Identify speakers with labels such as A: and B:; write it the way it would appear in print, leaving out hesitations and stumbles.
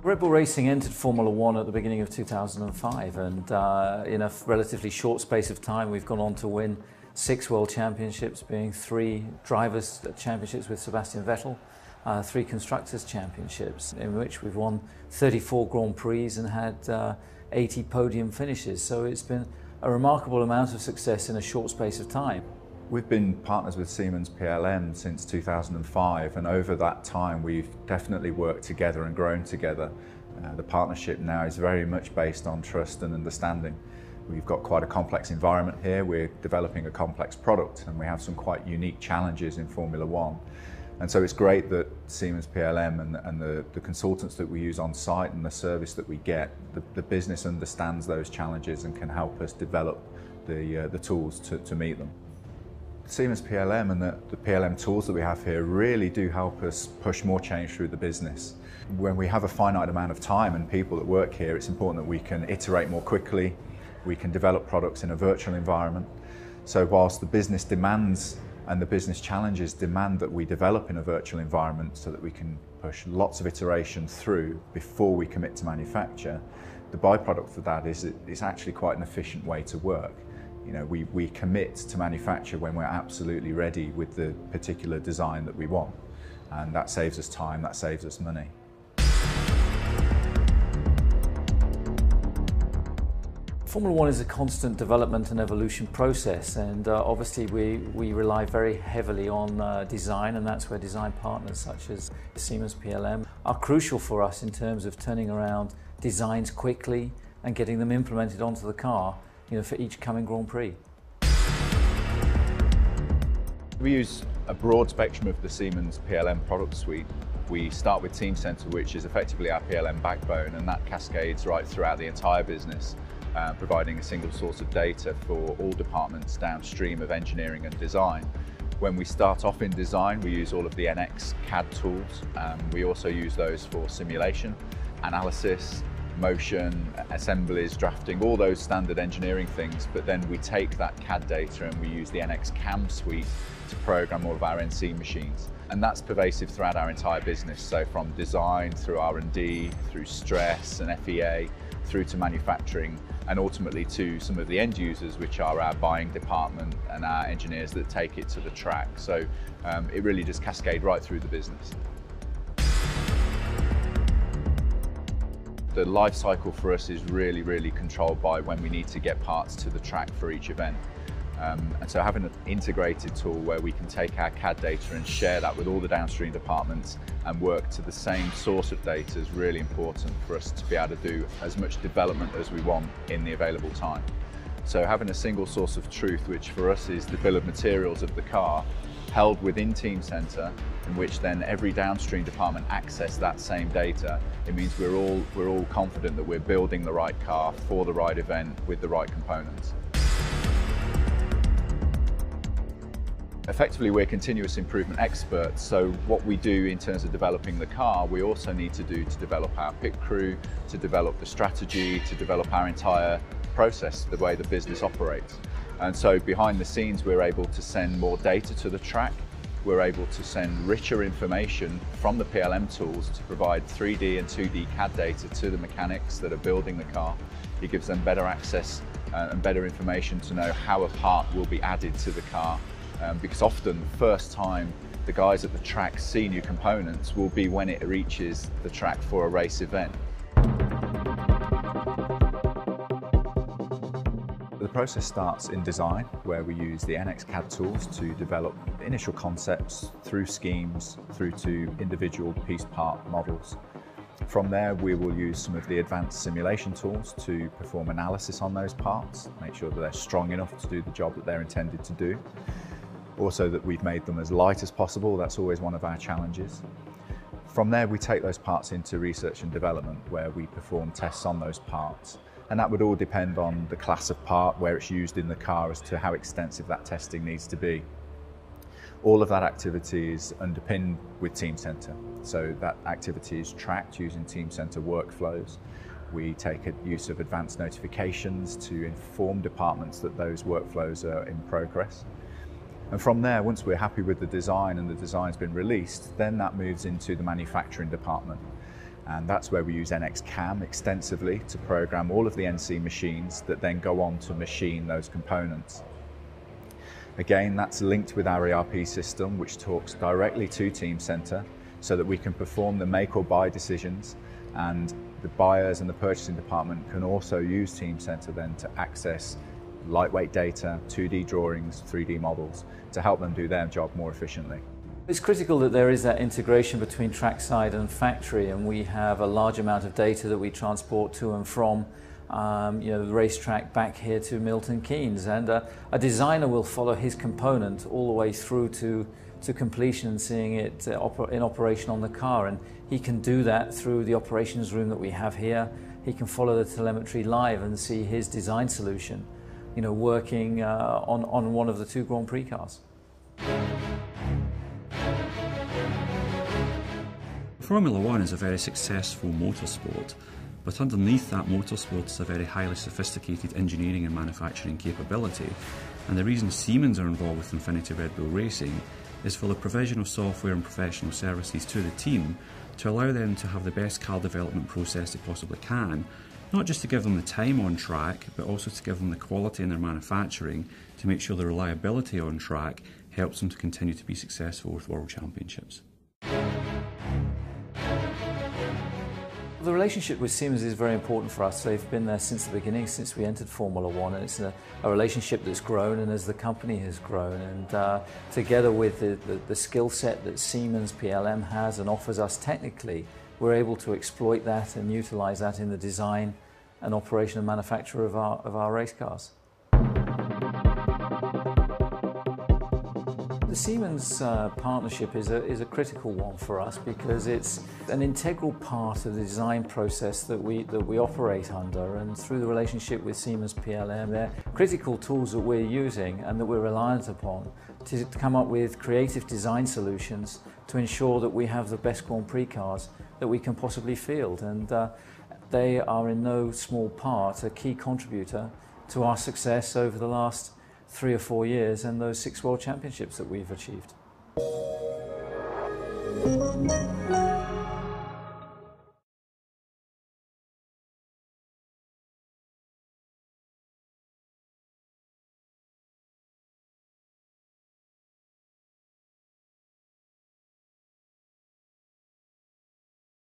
A: Red Bull Racing entered Formula One at the beginning of 2005, and in a relatively short space of time we've gone on to win 6 World Championships, being 3 Drivers' Championships with Sebastian Vettel, 3 Constructors' Championships, in which we've won 34 Grand Prix and had 80 podium finishes. So it's been a remarkable amount of success in a short space of time.
B: We've been partners with Siemens PLM since 2005, and over that time we've definitely worked together and grown together. The partnership now is very much based on trust and understanding. We've got quite a complex environment here. We're developing a complex product and we have some quite unique challenges in Formula One. And so it's great that Siemens PLM and the consultants that we use on site and the service that we get, the business understands those challenges and can help us develop the tools to meet them. Siemens PLM and the PLM tools that we have here really do help us push more change through the business. When we have a finite amount of time and people that work here, it's important that we can iterate more quickly, we can develop products in a virtual environment. So whilst the business demands and the business challenges demand that we develop in a virtual environment so that we can push lots of iteration through before we commit to manufacture, the byproduct of that is it's actually quite an efficient way to work. You know, we commit to manufacture when we're absolutely ready with the particular design that we want. And that saves us time, that saves us money.
A: Formula One is a constant development and evolution process, and obviously we rely very heavily on design, and that's where design partners such as Siemens PLM are crucial for us in terms of turning around designs quickly and getting them implemented onto the car, you know, for each coming Grand Prix.
B: We use a broad spectrum of the Siemens PLM product suite. We start with Teamcenter, which is effectively our PLM backbone, and that cascades right throughout the entire business, providing a single source of data for all departments downstream of engineering and design. When we start off in design, we use all of the NX CAD tools. We also use those for simulation, analysis, motion, assemblies, drafting, all those standard engineering things, but then we take that CAD data and we use the NX CAM suite to program all of our NC machines. And that's pervasive throughout our entire business, so from design through R&D, through stress and FEA, through to manufacturing, and ultimately to some of the end users, which are our buying department and our engineers that take it to the track. So it really just cascades right through the business. The life cycle for us is really controlled by when we need to get parts to the track for each event. And so having an integrated tool where we can take our CAD data and share that with all the downstream departments and work to the same source of data is really important for us to be able to do as much development as we want in the available time. So having a single source of truth, which for us is the bill of materials of the car, held within Teamcenter, in which then every downstream department access that same data, it means we're all confident that we're building the right car for the right event with the right components. Effectively, we're continuous improvement experts, so what we do in terms of developing the car, we also need to do to develop our pit crew, to develop the strategy, to develop our entire process, the way the business operates. And so behind the scenes, we're able to send more data to the track. We're able to send richer information from the PLM tools to provide 3D and 2D CAD data to the mechanics that are building the car. It gives them better access and better information to know how a part will be added to the car. Because often the first time the guys at the track see new components will be when it reaches the track for a race event. The process starts in design, where we use the NX CAD tools to develop initial concepts through schemes, through to individual piece part models. From there, we will use some of the advanced simulation tools to perform analysis on those parts, make sure that they're strong enough to do the job that they're intended to do. Also that we've made them as light as possible, that's always one of our challenges. From there, we take those parts into research and development, where we perform tests on those parts. And that would all depend on the class of part, where it's used in the car, as to how extensive that testing needs to be. All of that activity is underpinned with Teamcenter. So that activity is tracked using Teamcenter workflows. We take use of advanced notifications to inform departments that those workflows are in progress. And from there, once we're happy with the design and the design's been released, then that moves into the manufacturing department. And that's where we use NX-CAM extensively to program all of the NC machines that then go on to machine those components. Again, that's linked with our ERP system, which talks directly to Teamcenter so that we can perform the make or buy decisions, and the buyers and the purchasing department can also use Teamcenter then to access lightweight data, 2D drawings, 3D models to help them do their job more efficiently.
A: It's critical that there is that integration between trackside and factory, and we have a large amount of data that we transport to and from the racetrack back here to Milton Keynes, and a designer will follow his component all the way through to completion and seeing it in operation on the car, and he can do that through the operations room that we have here. He can follow the telemetry live and see his design solution working on one of the 2 Grand Prix cars.
C: Formula One is a very successful motorsport, but underneath that motorsport is a very highly sophisticated engineering and manufacturing capability, and the reason Siemens are involved with Infiniti Red Bull Racing is for the provision of software and professional services to the team to allow them to have the best car development process they possibly can, not just to give them the time on track, but also to give them the quality in their manufacturing to make sure the reliability on track helps them to continue to be successful with World Championships.
A: The relationship with Siemens is very important for us. They've been there since the beginning, since we entered Formula One, and it's a relationship that's grown, and as the company has grown, and together with the skill set that Siemens PLM has and offers us technically, we're able to exploit that and utilize that in the design and operation and manufacture of our race cars. The Siemens partnership is a critical one for us because it's an integral part of the design process that we operate under, and through the relationship with Siemens PLM, they're critical tools that we're using and that we're reliant upon to come up with creative design solutions to ensure that we have the best Grand Prix cars that we can possibly field, and they are in no small part a key contributor to our success over the last 3 or 4 years and those 6 World Championships that we've achieved.